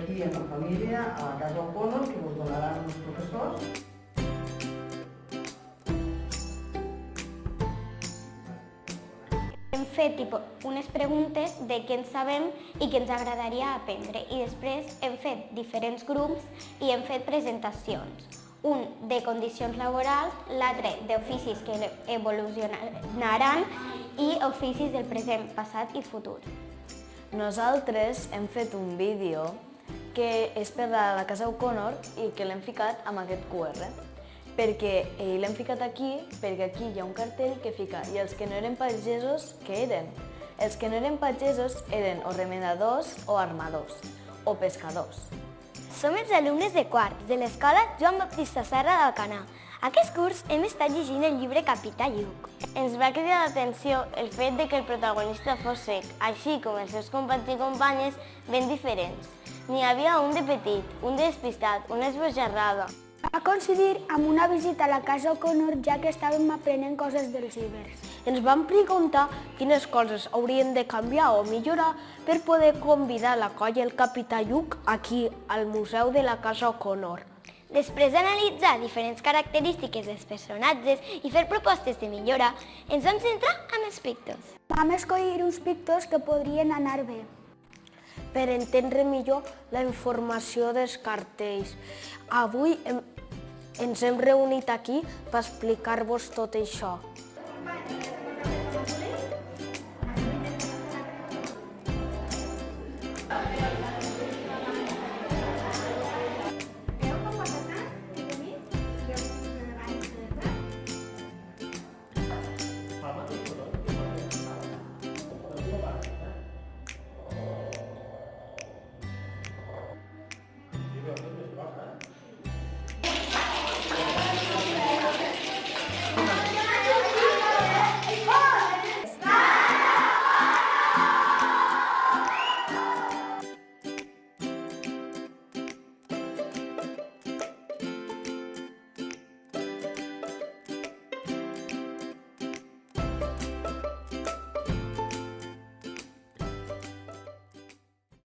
aquí en la família, a la Casa O'Connor, que us donaran els professors. Hem fet unes preguntes de què en sabem i què ens agradaria aprendre i després hem fet diferents grups i hem fet presentacions. Un de condicions laborals, l'altre d'oficis que evolucionaran i oficis del present, passat i futur. Nosaltres hem fet un vídeo que és per a la Casa O'Connor i que l'hem ficat amb aquest QR. Perquè l'hem ficat aquí perquè aquí hi ha un cartell que fica i els que no eren pagesos, què eren? Els que no eren pagesos eren o remendadors o armadors o pescadors. Som els alumnes de quart de l'escola Joan Baptista Serra d'Alcanar. Aquest curs hem estat llegint el llibre Capità Lluc. Ens va cridar l'atenció el fet de que el protagonista fos cec, així com els seus companys i companyes ben diferents. N'hi havia un de petit, un de despistat, una esbojarrada. Va coincidir amb una visita a la Casa O'Connor ja que estàvem aprenent coses dels cibers. Ens vam preguntar quines coses haurien de canviar o millorar per poder convidar la colla El Capità Lluc aquí al Museu de la Casa O'Connor. Després d'analitzar diferents característiques dels personatges i fer propostes de millora, ens vam centrar en els pictos. Vam escollir uns pictos que podrien anar bé. Per entendre millor la informació dels cartells. Avui ens hem reunit aquí per explicar-vos tot això.